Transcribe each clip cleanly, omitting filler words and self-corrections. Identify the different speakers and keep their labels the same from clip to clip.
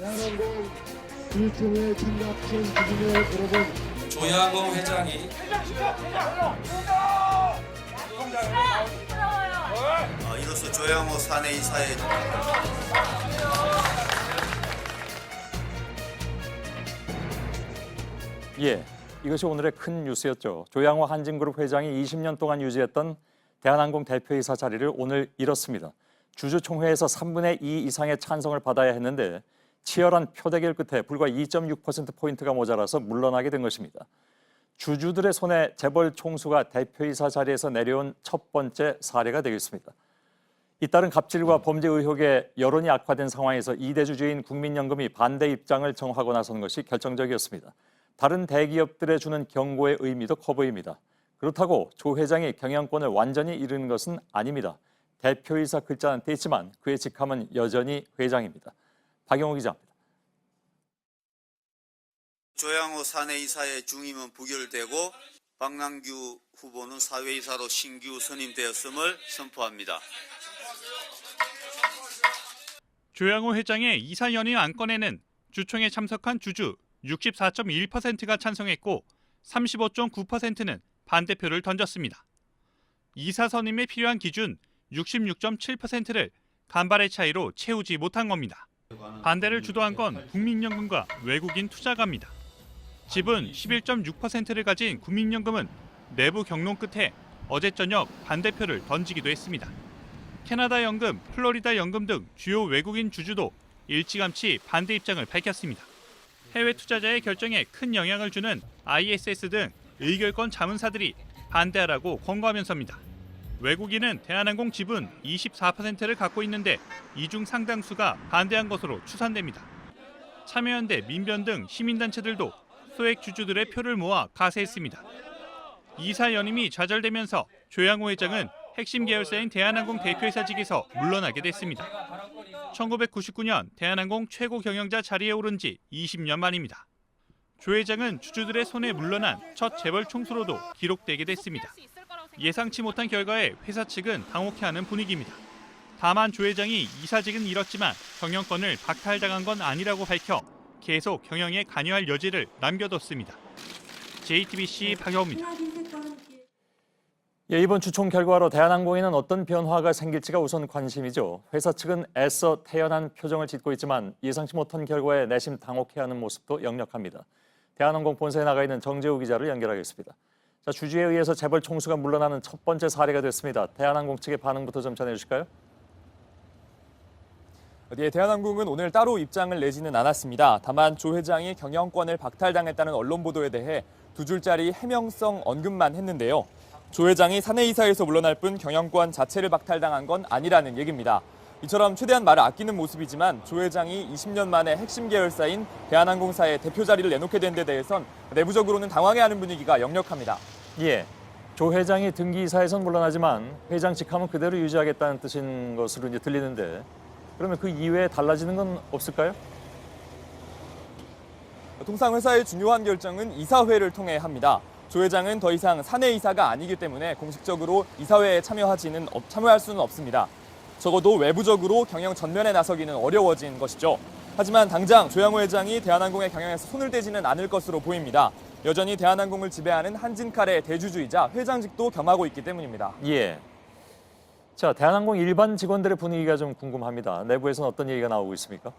Speaker 1: 대한항공 1총회 참가하신 주주의 여러분,
Speaker 2: 조양호 회장이
Speaker 3: 이로써 조양호 사내 이사의
Speaker 4: 이것이 오늘의 큰 뉴스였죠. 조양호 한진그룹 회장이 20년 동안 유지했던 대한항공 대표이사 자리를 오늘 잃었습니다. 주주총회에서 3분의 2 이상의 찬성을 받아야 했는데 치열한 표대결 끝에 불과 2.6%포인트가 모자라서 물러나게 된 것입니다. 주주들의 손에 재벌 총수가 대표이사 자리에서 내려온 첫 번째 사례가 되겠습니다. 잇따른 갑질과 범죄 의혹에 여론이 악화된 상황에서 2대 주주인 국민연금이 반대 입장을 정하고 나선 것이 결정적이었습니다. 다른 대기업들에 주는 경고의 의미도 커 보입니다. 그렇다고 조 회장이 경영권을 완전히 잃은 것은 아닙니다. 대표이사 글자는 떼있지만 그의 직함은 여전히 회장입니다. 박영호 기자입니다.
Speaker 3: 조양호 사내 이사의 중임은 부결되고 박남규 후보는 사회이사로 신규 선임되었음을 선포합니다.
Speaker 5: 조양호 회장의 이사 연임 안건에는 주총에 참석한 주주 64.1%가 찬성했고 35.9%는 반대표를 던졌습니다. 이사 선임에 필요한 기준 66.7%를 간발의 차이로 채우지 못한 겁니다. 반대를 주도한 건 국민연금과 외국인 투자가입니다. 지분 11.6%를 가진 국민연금은 내부 경론 끝에 어제 저녁 반대표를 던지기도 했습니다. 캐나다 연금, 플로리다 연금 등 주요 외국인 주주도 일찌감치 반대 입장을 밝혔습니다. 해외 투자자의 결정에 큰 영향을 주는 ISS 등 의결권 자문사들이 반대하라고 권고하면서입니다. 외국인은 대한항공 지분 24%를 갖고 있는데 이 중 상당수가 반대한 것으로 추산됩니다. 참여연대, 민변 등 시민단체들도 소액 주주들의 표를 모아 가세했습니다. 이사 연임이 좌절되면서 조양호 회장은 핵심 계열사인 대한항공 대표이사직에서 물러나게 됐습니다. 1999년 대한항공 최고 경영자 자리에 오른 지 20년 만입니다. 조 회장은 주주들의 손에 물러난 첫 재벌 총수로도 기록되게 됐습니다. 예상치 못한 결과에 회사 측은 당혹해하는 분위기입니다. 다만 조 회장이 이사직은 잃었지만 경영권을 박탈당한 건 아니라고 밝혀 계속 경영에 관여할 여지를 남겨뒀습니다. JTBC 박영호입니다.
Speaker 4: 이번 주총 결과로 대한항공에는 어떤 변화가 생길지가 우선 관심이죠. 회사 측은 애써 태연한 표정을 짓고 있지만 예상치 못한 결과에 내심 당혹해하는 모습도 역력합니다. 대한항공 본사에 나가 있는 정재우 기자를 연결하겠습니다. 자, 주주에 의해서 재벌 총수가 물러나는 첫 번째 사례가 됐습니다. 대한항공 측의 반응부터 좀 전해주실까요?
Speaker 6: 네, 대한항공은 오늘 따로 입장을 내지는 않았습니다. 다만 조 회장이 경영권을 박탈당했다는 언론 보도에 대해 두 줄짜리 해명성 언급만 했는데요. 조 회장이 사내이사에서 물러날 뿐 경영권 자체를 박탈당한 건 아니라는 얘기입니다. 이처럼 최대한 말을 아끼는 모습이지만 조 회장이 20년 만에 핵심 계열사인 대한항공사의 대표 자리를 내놓게 된 데 대해선 내부적으로는 당황해하는 분위기가 역력합니다.
Speaker 4: 조 회장이 등기이사에선 물러나지만 회장 직함은 그대로 유지하겠다는 뜻인 것으로 이제 들리는데 그러면 그 이외에 달라지는 건 없을까요?
Speaker 6: 통상 회사의 중요한 결정은 이사회를 통해 합니다. 조 회장은 더 이상 사내이사가 아니기 때문에 공식적으로 이사회에 참여할 수는 없습니다. 적어도 외부적으로 경영 전면에 나서기는 어려워진 것이죠. 하지만 당장 조양호 회장이 대한항공의 경영에서 손을 대지는 않을 것으로 보입니다. 여전히 대한항공을 지배하는 한진칼의 대주주이자 회장직도 겸하고 있기 때문입니다.
Speaker 4: 자, 대한항공 일반 직원들의 분위기가 좀 궁금합니다. 내부에서는 어떤 얘기가 나오고 있습니까?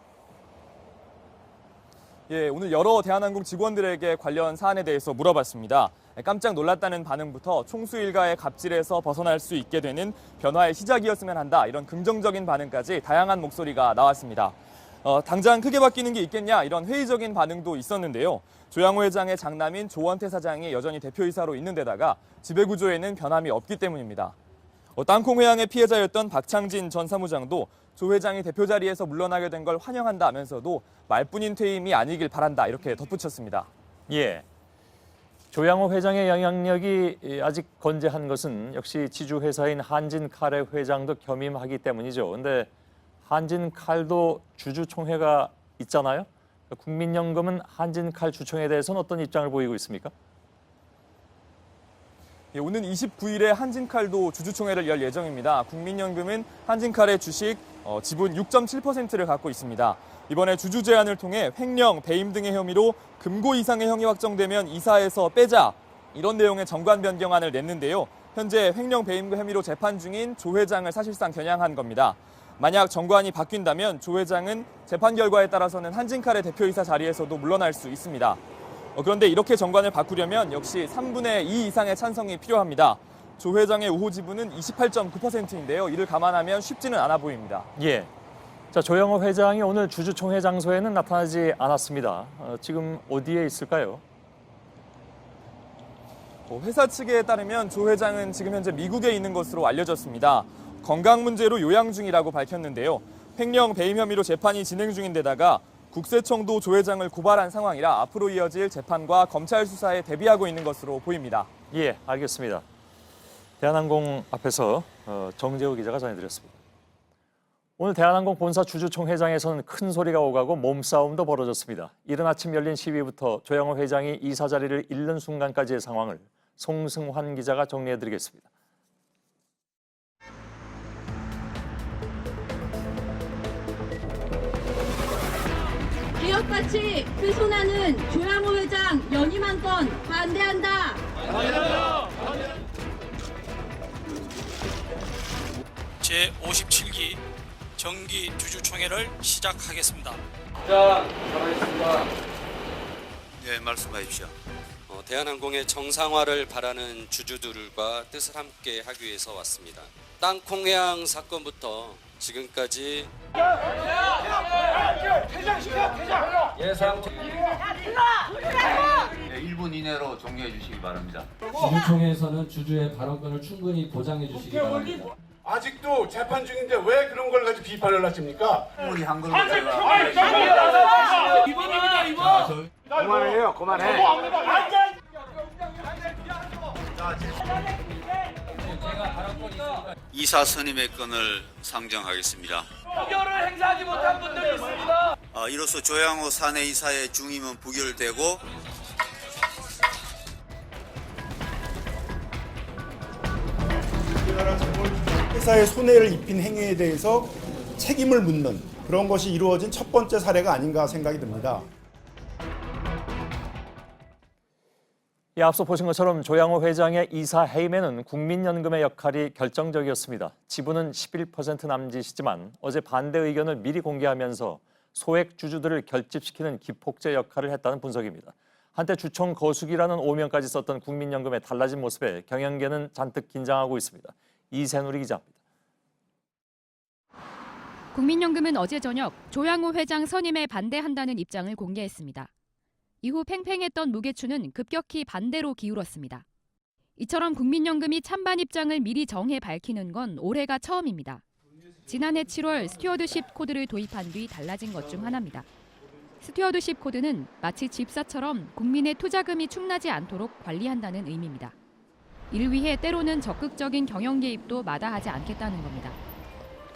Speaker 6: 오늘 여러 대한항공 직원들에게 관련 사안에 대해서 물어봤습니다. 깜짝 놀랐다는 반응부터 총수 일가의 갑질에서 벗어날 수 있게 되는 변화의 시작이었으면 한다. 이런 긍정적인 반응까지 다양한 목소리가 나왔습니다. 당장 크게 바뀌는 게 있겠냐 이런 회의적인 반응도 있었는데요. 조양호 회장의 장남인 조원태 사장이 여전히 대표이사로 있는 데다가 지배구조에는 변함이 없기 때문입니다. 땅콩 회항의 피해자였던 박창진 전 사무장도 조 회장이 대표 자리에서 물러나게 된 걸 환영한다 하면서도 말뿐인 퇴임이 아니길 바란다 이렇게 덧붙였습니다.
Speaker 4: 조양호 회장의 영향력이 아직 건재한 것은 역시 지주회사인 한진칼의 회장도 겸임하기 때문이죠. 그런데 한진칼도 주주총회가 있잖아요. 국민연금은 한진칼 주총에 대해서는 어떤 입장을 보이고 있습니까?
Speaker 6: 오는 29일에 한진칼도 주주총회를 열 예정입니다. 국민연금은 한진칼의 주식 지분 6.7%를 갖고 있습니다. 이번에 주주 제한을 통해 횡령, 배임 등의 혐의로 금고 이상의 형이 확정되면 이사에서 빼자, 이런 내용의 정관 변경안을 냈는데요. 현재 횡령, 배임 혐의로 재판 중인 조 회장을 사실상 겨냥한 겁니다. 만약 정관이 바뀐다면 조 회장은 재판 결과에 따라서는 한진칼의 대표이사 자리에서도 물러날 수 있습니다. 그런데 이렇게 정관을 바꾸려면 역시 3분의 2 이상의 찬성이 필요합니다. 조 회장의 우호 지분은 28.9%인데요. 이를 감안하면 쉽지는 않아 보입니다.
Speaker 4: 예. 자, 조양호 회장이 오늘 주주총회 장소에는 나타나지 않았습니다. 지금 어디에 있을까요?
Speaker 6: 회사 측에 따르면 조 회장은 지금 현재 미국에 있는 것으로 알려졌습니다. 건강 문제로 요양 중이라고 밝혔는데요. 횡령, 배임 혐의로 재판이 진행 중인데다가 국세청도 조 회장을 고발한 상황이라 앞으로 이어질 재판과 검찰 수사에 대비하고 있는 것으로 보입니다.
Speaker 4: 예, 알겠습니다. 대한항공 앞에서 정재우 기자가 전해드렸습니다. 오늘 대한항공 본사 주주총회장에서는 큰 소리가 오가고 몸싸움도 벌어졌습니다. 이른 아침 열린 시위부터 조양호 회장이 이사 자리를 잃는 순간까지의 상황을 송승환 기자가 정리해드리겠습니다.
Speaker 7: 개혁 가치 훼손하는 조양호 회장 연임한 건 반대한다.
Speaker 2: 제57기 정기 주주총회를 시작하겠습니다.
Speaker 3: 네, 말씀하십시오.
Speaker 2: 대한항공의 정상화를 바라는 주주들과 뜻을 함께 하기 위해서 왔습니다. 땅콩해양 사건부터 지금까지
Speaker 3: 네, 1분 이내로 종료해 주시기 바랍니다.
Speaker 8: 주주총회에서는 주주의 발언권을 충분히 보장해 주시기 바랍니다.
Speaker 9: 아직도 재판 중인데 왜 그런 걸 가지고 비판을 하십니까?
Speaker 3: 우리 한글로 제가
Speaker 9: 이번입니다, 이번. 그만해요, 그만해.
Speaker 3: 이사 선임의 건을 상정하겠습니다.
Speaker 9: 의결을 행사하지 못한 분들이 있습니다.
Speaker 3: 이로써 조양호 사내 이사의 중임은 부결되고
Speaker 10: 우리나라 회사에 손해를 입힌 행위에 대해서 책임을 묻는 그런 것이 이루어진 첫 번째 사례가 아닌가 생각이 듭니다.
Speaker 4: 예, 앞서 보신 것처럼 조양호 회장의 이사 해임에는 국민연금의 역할이 결정적이었습니다. 지분은 11% 남짓이지만 어제 반대 의견을 미리 공개하면서 소액 주주들을 결집시키는 기폭제 역할을 했다는 분석입니다. 한때 주총 거수기라는 오명까지 썼던 국민연금의 달라진 모습에 경영계는 잔뜩 긴장하고 있습니다. 이세누리 기자입니다.
Speaker 11: 국민연금은 어제 저녁 조양호 회장 선임에 반대한다는 입장을 공개했습니다. 이후 팽팽했던 무게추는 급격히 반대로 기울었습니다. 이처럼 국민연금이 찬반 입장을 미리 정해 밝히는 건 올해가 처음입니다. 지난해 7월 스튜어드십 코드를 도입한 뒤 달라진 것 중 하나입니다. 스튜어드십 코드는 마치 집사처럼 국민의 투자금이 축나지 않도록 관리한다는 의미입니다. 이를 위해 때로는 적극적인 경영 개입도 마다하지 않겠다는 겁니다.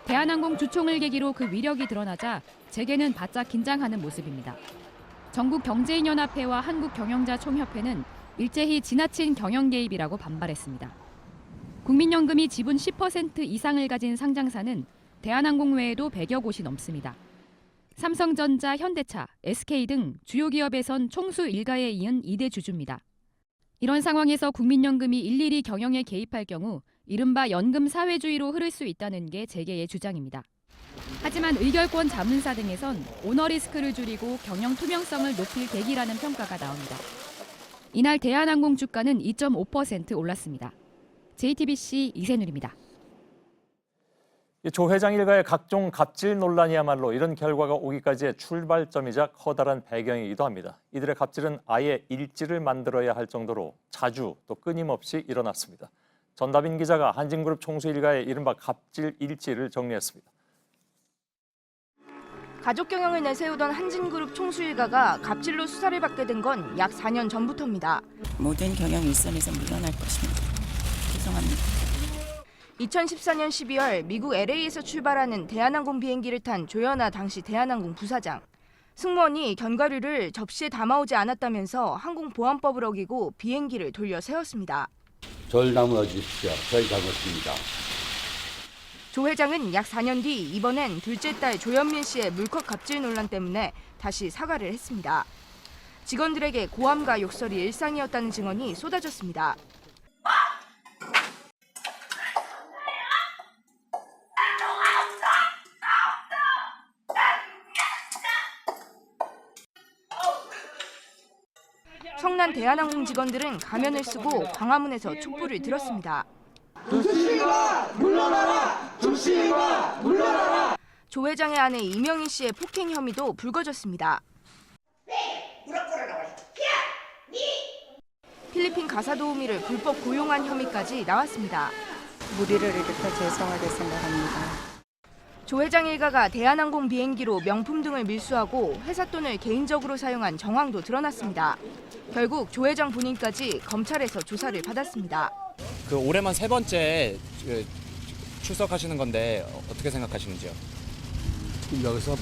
Speaker 11: 대한항공 주총을 계기로 그 위력이 드러나자 재계는 바짝 긴장하는 모습입니다. 전국경제인연합회와 한국경영자총협회는 일제히 지나친 경영 개입이라고 반발했습니다. 국민연금이 지분 10% 이상을 가진 상장사는 대한항공 외에도 100여 곳이 넘습니다. 삼성전자, 현대차, SK 등 주요 기업에선 총수 일가에 이은 2대 주주입니다. 이런 상황에서 국민연금이 일일이 경영에 개입할 경우 이른바 연금 사회주의로 흐를 수 있다는 게 재계의 주장입니다. 하지만 의결권 자문사 등에선 오너 리스크를 줄이고 경영 투명성을 높일 계기라는 평가가 나옵니다. 이날 대한항공 주가는 2.5% 올랐습니다. JTBC 이세누리입니다.
Speaker 4: 조 회장 일가의 각종 갑질 논란이야말로 이런 결과가 오기까지의 출발점이자 커다란 배경이기도 합니다. 이들의 갑질은 아예 일지를 만들어야 할 정도로 자주 또 끊임없이 일어났습니다. 전다빈 기자가 한진그룹 총수 일가의 이른바 갑질 일지를 정리했습니다.
Speaker 12: 가족 경영을 내세우던 한진그룹 총수 일가가 갑질로 수사를 받게 된 건 약 4년 전부터입니다.
Speaker 13: 모든 경영 일선에서 물러날 것입니다. 죄송합니다.
Speaker 12: 2014년 12월 미국 LA에서 출발하는 대한항공 비행기를 탄 조연아 당시 대한항공 부사장. 승무원이 견과류를 접시에 담아오지 않았다면서 항공보안법을 어기고 비행기를 돌려 세웠습니다.
Speaker 14: 절 나무어 주십시오. 저희 잘못입니다.
Speaker 12: 조 회장은 약 4년 뒤 이번엔 둘째 딸 조현민 씨의 물컵 갑질 논란 때문에 다시 사과를 했습니다. 직원들에게 고함과 욕설이 일상이었다는 증언이 쏟아졌습니다. 성난 대한항공 직원들은 가면을 쓰고 광화문에서 촛불을 들었습니다.
Speaker 1: 조씨가 물러나라! 조씨가 물러나라!
Speaker 12: 조 회장의 아내 이명희 씨의 폭행 혐의도 불거졌습니다. 필리핀 가사도우미를 불법 고용한 혐의까지 나왔습니다.
Speaker 13: 무리를 일으켜 죄송하게 생각합니다.
Speaker 12: 조 회장 일가가 대한항공 비행기로 명품 등을 밀수하고 회사 돈을 개인적으로 사용한 정황도 드러났습니다. 결국 조 회장 본인까지 검찰에서 조사를 받았습니다.
Speaker 14: 그 올해만 3번째 출석하시는 건데 어떻게 생각하시는지요?
Speaker 15: 지금 여기서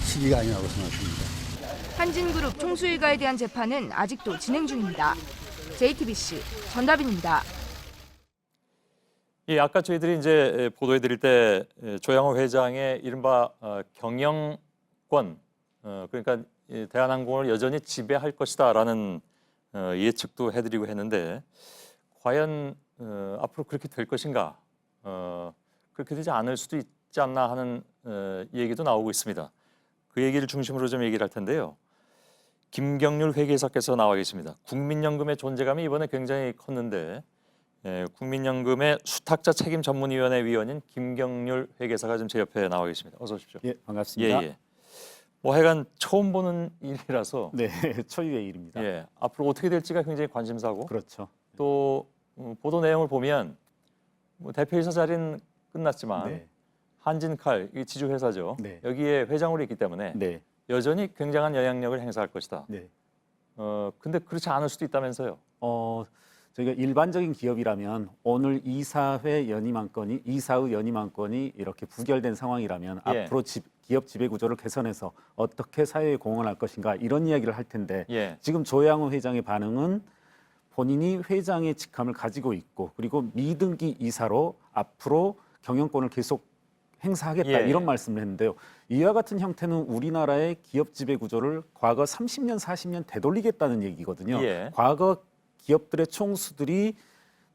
Speaker 15: 시기가 아니라고 생각합니다.
Speaker 12: 한진그룹 총수 일가에 대한 재판은 아직도 진행 중입니다. JTBC 전다빈입니다.
Speaker 4: 예, 아까 저희들이 이제 보도해드릴 때 조양호 회장의 이른바 경영권, 그러니까 대한항공을 여전히 지배할 것이다라는 예측도 해드리고 했는데 과연 앞으로 그렇게 될 것인가? 그렇게 되지 않을 수도 있지 않나 하는 얘기도 나오고 있습니다. 그 얘기를 중심으로 좀 얘기를 할 텐데요. 김경률 회계사께서 나와 계십니다. 국민연금의 존재감이 이번에 굉장히 컸는데 국민연금의 수탁자 책임 전문위원회 위원인 김경률 회계사가 지금 제 옆에 나와 계십니다. 어서 오십시오.
Speaker 15: 예, 반갑습니다.
Speaker 4: 예. 뭐 하여간 처음 보는 일이라서
Speaker 15: 네, 초유의 일입니다.
Speaker 4: 예, 앞으로 어떻게 될지가 굉장히 관심사고.
Speaker 15: 그렇죠.
Speaker 4: 또 보도 내용을 보면 뭐 대표이사 자리는 끝났지만
Speaker 15: 네.
Speaker 4: 한진칼 이 지주 회사죠.
Speaker 15: 네.
Speaker 4: 여기에 회장으로 있기 때문에
Speaker 15: 네.
Speaker 4: 여전히 굉장한 영향력을 행사할 것이다.
Speaker 15: 네.
Speaker 4: 근데 그렇지 않을 수도 있다면서요.
Speaker 15: 저희가 일반적인 기업이라면 오늘 이사회 연임 안건이 이사의 연임 안건이 이렇게 부결된 상황이라면
Speaker 4: 예.
Speaker 15: 앞으로 기업 지배 구조를 개선해서 어떻게 사회에 공헌할 것인가 이런 이야기를 할 텐데
Speaker 4: 예.
Speaker 15: 지금 조양호 회장의 반응은 본인이 회장의 직함을 가지고 있고 그리고 미등기 이사로 앞으로 경영권을 계속 행사하겠다
Speaker 4: 예.
Speaker 15: 이런 말씀을 했는데요. 이와 같은 형태는 우리나라의 기업 지배 구조를 과거 30년, 40년 되돌리겠다는 얘기거든요.
Speaker 4: 예.
Speaker 15: 과거 기업들의 총수들이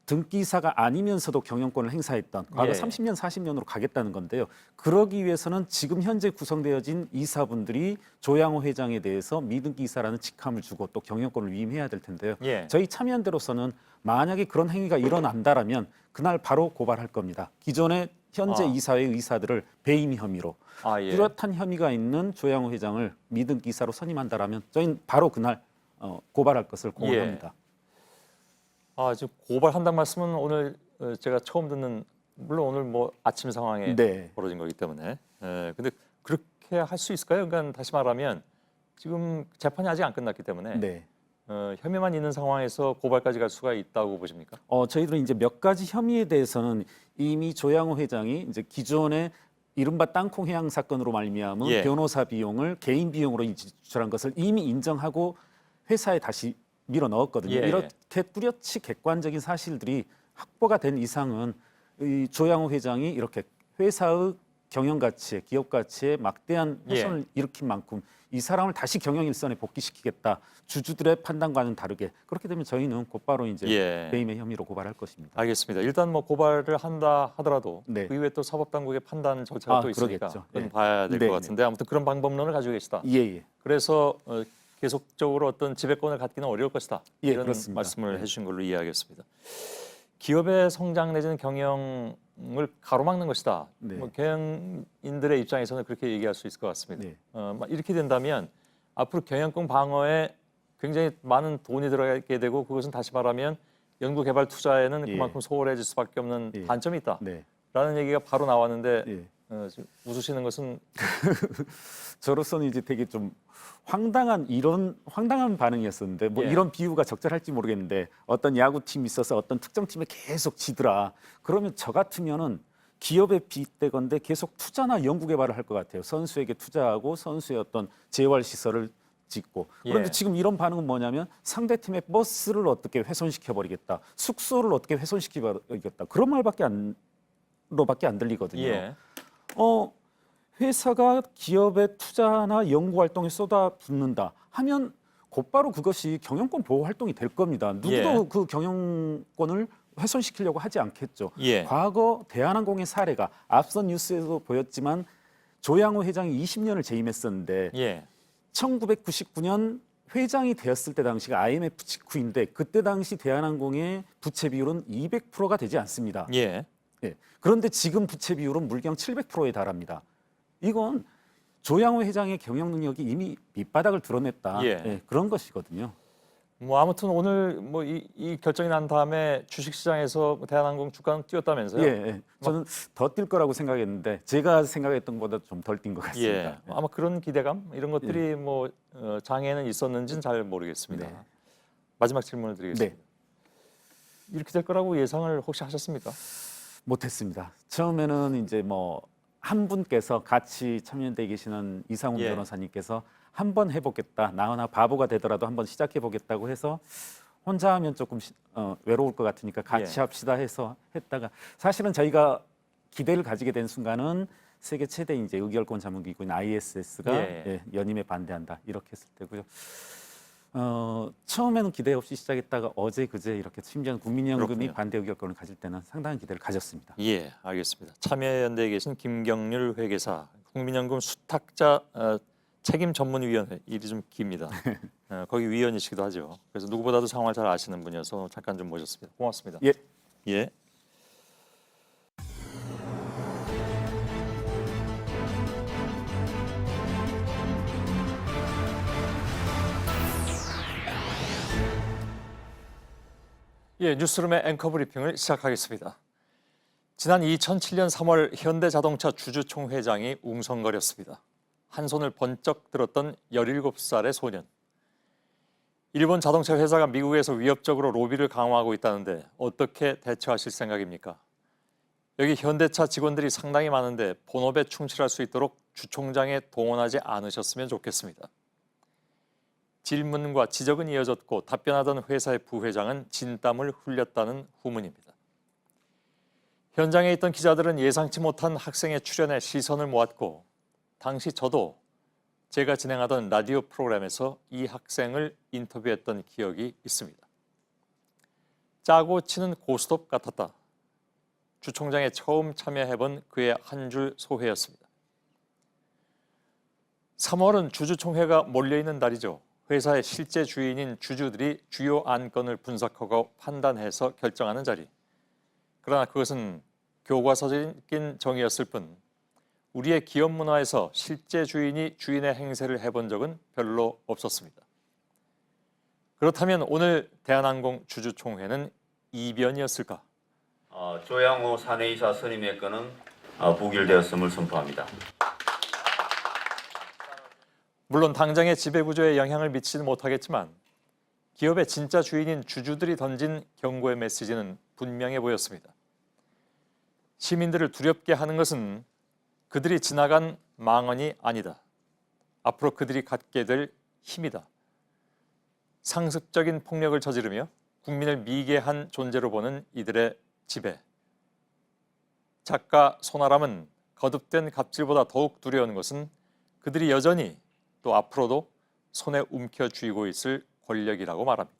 Speaker 15: 등기이사가 아니면서도 경영권을 행사했던 과거
Speaker 4: 예.
Speaker 15: 30년, 40년으로 가겠다는 건데요. 그러기 위해서는 지금 현재 구성되어진 이사분들이 조양호 회장에 대해서 미등기이사라는 직함을 주고 또 경영권을 위임해야 될 텐데요.
Speaker 4: 예.
Speaker 15: 저희 참여연대로서는 만약에 그런 행위가 일어난다라면 그날 바로 고발할 겁니다. 기존의 현재 이사회 의사들을 배임 혐의로
Speaker 4: 예.
Speaker 15: 뚜렷한 혐의가 있는 조양호 회장을 미등기이사로 선임한다라면 저희는 바로 그날 고발할 것을 공언합니다.
Speaker 4: 지금 고발한다는 말씀은 오늘 제가 처음 듣는, 물론 오늘 뭐 아침 상황에
Speaker 15: 네.
Speaker 4: 벌어진 거기 때문에. 근데 그렇게 할 수 있을까요? 그러니까 다시 말하면 지금 재판이 아직 안 끝났기 때문에
Speaker 15: 네.
Speaker 4: 혐의만 있는 상황에서 고발까지 갈 수가 있다고 보십니까?
Speaker 15: 저희들은 이제 몇 가지 혐의에 대해서는 이미 조양호 회장이 이제 기존에 이른바 땅콩 해양 사건으로 말미암은
Speaker 4: 예.
Speaker 15: 변호사 비용을 개인 비용으로 지출한 것을 이미 인정하고 회사에 다시 밀어 넣었거든요.
Speaker 4: 예.
Speaker 15: 이렇게 뚜렷이 객관적인 사실들이 확보가 된 이상은 이 조양호 회장이 이렇게 회사의 경영 가치에, 기업 가치에 막대한 훼손을 일으킨 만큼 이 사람을 다시 경영 일선에 복귀시키겠다. 주주들의 판단과는 다르게 그렇게 되면 저희는 곧바로 이제 배임의 혐의로 고발할 것입니다.
Speaker 4: 알겠습니다. 일단 뭐 고발을 한다 하더라도
Speaker 15: 네.
Speaker 4: 그 이후에 또 사법당국의 판단 절차가 또 있으니까
Speaker 15: 그러겠죠.
Speaker 4: 그건
Speaker 15: 예.
Speaker 4: 봐야 될 것
Speaker 15: 네,
Speaker 4: 같은데 아무튼 그런 방법론을 가지고 계시다.
Speaker 15: 예.
Speaker 4: 그래서 계속적으로 어떤 지배권을 갖기는 어려울 것이다.
Speaker 15: 예,
Speaker 4: 이런
Speaker 15: 그렇습니다.
Speaker 4: 말씀을 해주신 걸로 이해하겠습니다. 기업의 성장 내지는 경영을 가로막는 것이다.
Speaker 15: 네.
Speaker 4: 뭐 경영인들의 입장에서는 그렇게 얘기할 수 있을 것 같습니다.
Speaker 15: 네.
Speaker 4: 이렇게 된다면 앞으로 경영권 방어에 굉장히 많은 돈이 들어가게 되고 그것은 다시 말하면 연구개발 투자에는 그만큼 소홀해질 수밖에 없는 단점이 있다. 라는 얘기가 바로 나왔는데 지금 웃으시는 것은
Speaker 15: 저로서는 이제 되게 좀 황당한 반응이었었는데 뭐 이런 비유가 적절할지 모르겠는데 어떤 야구팀이 있어서 어떤 특정 팀에 계속 지더라. 그러면 저 같으면은 기업에 빗대건데 계속 투자나 연구개발을 할 것 같아요. 선수에게 투자하고 선수의 어떤 재활 시설을 짓고. 그런데 지금 이런 반응은 뭐냐면 상대팀의 버스를 어떻게 훼손시켜 버리겠다. 숙소를 어떻게 훼손시켜 버리겠다. 그런 말밖에 안 정도로밖에 안 들리거든요.
Speaker 4: 예.
Speaker 15: 회사가 기업의 투자나 연구 활동에 쏟아붓는다 하면 곧바로 그것이 경영권 보호 활동이 될 겁니다. 누구도
Speaker 4: 예.
Speaker 15: 그 경영권을 훼손시키려고 하지 않겠죠.
Speaker 4: 예.
Speaker 15: 과거 대한항공의 사례가 앞선 뉴스에도 보였지만 조양호 회장이 20년을 재임했었는데
Speaker 4: 예.
Speaker 15: 1999년 회장이 되었을 때 당시가 IMF 직후인데 그때 당시 대한항공의 부채 비율은 200%가 되지 않습니다.
Speaker 4: 예.
Speaker 15: 예. 그런데 지금 부채 비율은 물경 700%에 달합니다. 이건 조양호 회장의 경영 능력이 이미 밑바닥을 드러냈다.
Speaker 4: 예.
Speaker 15: 예, 그런 것이거든요.
Speaker 4: 뭐 아무튼 오늘 뭐 이 결정이 난 다음에 주식시장에서 대한항공 주가는 뛰었다면서요?
Speaker 15: 예, 예. 저는 더 뛸 거라고 생각했는데 제가 생각했던 것보다 좀 덜 뛴 것 같습니다.
Speaker 4: 예. 아마 그런 기대감 이런 것들이 뭐 장에는 있었는지는 잘 모르겠습니다.
Speaker 15: 네.
Speaker 4: 마지막 질문을 드리겠습니다. 이렇게 될 거라고 예상을 혹시 하셨습니까?
Speaker 15: 못했습니다. 처음에는 이제 뭐 한 분께서 같이 참여연대에 계시는 이상훈
Speaker 4: 예.
Speaker 15: 변호사님께서 한번 해보겠다. 나 하나 바보가 되더라도 한번 시작해보겠다고 해서 혼자 하면 조금 외로울 것 같으니까 같이
Speaker 4: 예.
Speaker 15: 합시다 해서 했다가 사실은 저희가 기대를 가지게 된 순간은 세계 최대 이제 의결권 자문기구인 ISS가
Speaker 4: 예.
Speaker 15: 연임에 반대한다 이렇게 했을 때고요. 처음에는 기대 없이 시작했다가 어제 그제 이렇게 심지어는 국민연금이
Speaker 4: 그렇군요.
Speaker 15: 반대 의결권을 가질 때는 상당한 기대를 가졌습니다.
Speaker 4: 예, 알겠습니다. 참여연대에 계신 김경률 회계사, 국민연금 수탁자 책임 전문위원회 일이 좀 깁니다. 거기 위원이시기도 하죠. 그래서 누구보다도 상황을 잘 아시는 분이어서 잠깐 좀 모셨습니다. 고맙습니다.
Speaker 15: 예.
Speaker 4: 예. 예, 뉴스룸의 앵커 브리핑을 시작하겠습니다. 지난 2007년 3월 현대자동차 주주총회장이 웅성거렸습니다. 한 손을 번쩍 들었던 17살의 소년. 일본 자동차 회사가 미국에서 위협적으로 로비를 강화하고 있다는데 어떻게 대처하실 생각입니까? 여기 현대차 직원들이 상당히 많은데 본업에 충실할 수 있도록 주총장에 동원하지 않으셨으면 좋겠습니다. 질문과 지적은 이어졌고 답변하던 회사의 부회장은 진땀을 흘렸다는 후문입니다. 현장에 있던 기자들은 예상치 못한 학생의 출연에 시선을 모았고 당시 저도 제가 진행하던 라디오 프로그램에서 이 학생을 인터뷰했던 기억이 있습니다. 짜고 치는 고스톱 같았다. 주총장에 처음 참여해본 그의 한 줄 소회였습니다. 3월은 주주총회가 몰려있는 달이죠. 회사의 실제 주인인 주주들이 주요 안건을 분석하고 판단해서 결정하는 자리. 그러나 그것은 교과서적인 정의였을 뿐 우리의 기업 문화에서 실제 주인이 주인의 행세를 해본 적은 별로 없었습니다. 그렇다면 오늘 대한항공 주주총회는 이변이었을까?
Speaker 3: 조양호 사내이사 선임의 건은 부결되었음을 선포합니다.
Speaker 4: 물론 당장의 지배구조에 영향을 미치지는 못하겠지만 기업의 진짜 주인인 주주들이 던진 경고의 메시지는 분명해 보였습니다. 시민들을 두렵게 하는 것은 그들이 지나간 망언이 아니다. 앞으로 그들이 갖게 될 힘이다. 상습적인 폭력을 저지르며 국민을 미개한 존재로 보는 이들의 지배. 작가 손아람은 거듭된 갑질보다 더욱 두려운 것은 그들이 여전히 또 앞으로도 손에 움켜쥐고 있을 권력이라고 말합니다.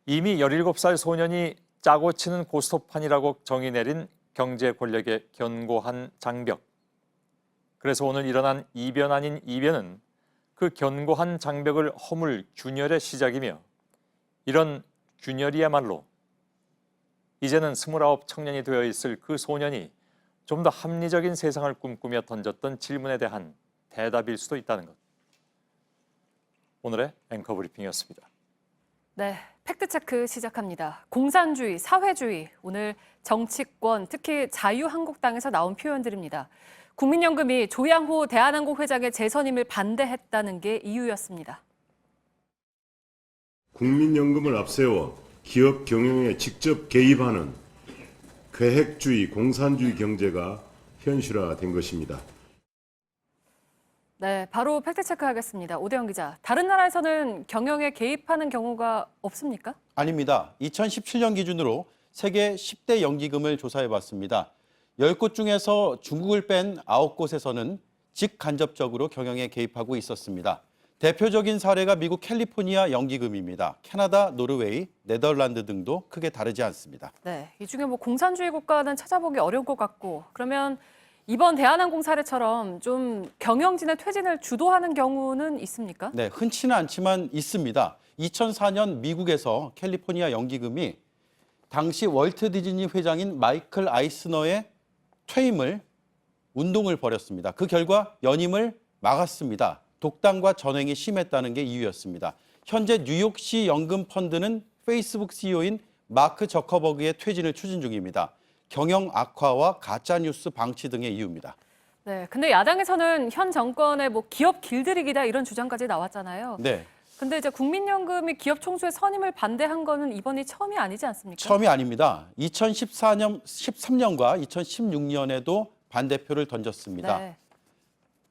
Speaker 4: 이미 17살 소년이 짜고 치는 고스톱판이라고 정의 내린 경제 권력의 견고한 장벽. 그래서 오늘 일어난 이변 아닌 이변은 그 견고한 장벽을 허물 균열의 시작이며 이런 균열이야말로 이제는 29 청년이 되어 있을 그 소년이 좀 더 합리적인 세상을 꿈꾸며 던졌던 질문에 대한 대답일 수도 있다는 것. 오늘의 앵커 브리핑이었습니다.
Speaker 16: 네, 팩트체크 시작합니다. 공산주의, 사회주의, 오늘 정치권, 특히 자유한국당에서 나온 표현들입니다. 국민연금이 조양호 대한항공 회장의 재선임을 반대했다는 게 이유였습니다.
Speaker 9: 국민연금을 앞세워 기업 경영에 직접 개입하는 계획주의, 공산주의 경제가 현실화된 것입니다.
Speaker 16: 네, 바로 팩트체크 하겠습니다. 오대영 기자, 다른 나라에서는 경영에 개입하는 경우가 없습니까?
Speaker 17: 아닙니다. 2017년 기준으로 세계 10대 연기금을 조사해봤습니다. 10곳 중에서 중국을 뺀 9곳에서는 직간접적으로 경영에 개입하고 있었습니다. 대표적인 사례가 미국 캘리포니아 연기금입니다. 캐나다, 노르웨이, 네덜란드 등도 크게 다르지 않습니다.
Speaker 16: 네, 이 중에 뭐 공산주의 국가는 찾아보기 어려울 것 같고, 그러면 이번 대한항공 사례처럼 좀 경영진의 퇴진을 주도하는 경우는 있습니까?
Speaker 17: 네, 흔치는 않지만 있습니다. 2004년 미국에서 캘리포니아 연기금이 당시 월트 디즈니 회장인 마이클 아이스너의 퇴임을 운동을 벌였습니다. 그 결과 연임을 막았습니다. 독단과 전횡이 심했다는 게 이유였습니다. 현재 뉴욕시 연금 펀드는 페이스북 CEO인 마크 저커버그의 퇴진을 추진 중입니다. 경영 악화와 가짜 뉴스 방치 등의 이유입니다.
Speaker 16: 네, 근데 야당에서는 현 정권의 뭐 기업 길들이기다 이런 주장까지 나왔잖아요.
Speaker 17: 네.
Speaker 16: 근데 이제 국민연금이 기업 총수의 선임을 반대한 거는 이번이 처음이 아니지 않습니까?
Speaker 17: 처음이 아닙니다. 2013년과 2016년에도 반대표를 던졌습니다.
Speaker 16: 네.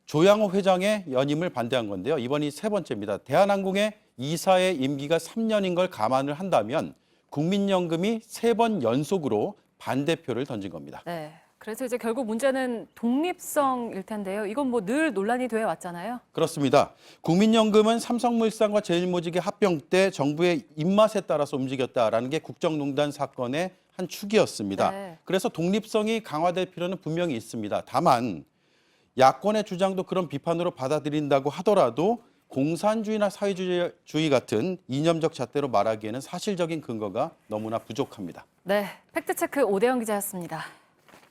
Speaker 17: 조양호 회장의 연임을 반대한 건데요. 이번이 세 번째입니다. 대한항공의 이사의 임기가 3년인 걸 감안을 한다면 국민연금이 3번 연속으로 반대표를 던진 겁니다.
Speaker 16: 네. 그래서 이제 결국 문제는 독립성일 텐데요. 이건 뭐 늘 논란이 되어 왔잖아요.
Speaker 17: 그렇습니다. 국민연금은 삼성물산과 제일모직의 합병 때 정부의 입맛에 따라서 움직였다라는 게 국정농단 사건의 한 축이었습니다.
Speaker 16: 네.
Speaker 17: 그래서 독립성이 강화될 필요는 분명히 있습니다. 다만 야권의 주장도 그런 비판으로 받아들인다고 하더라도 공산주의나 사회주의 같은 이념적 잣대로 말하기에는 사실적인 근거가 너무나 부족합니다.
Speaker 16: 네, 팩트체크 오대영 기자였습니다.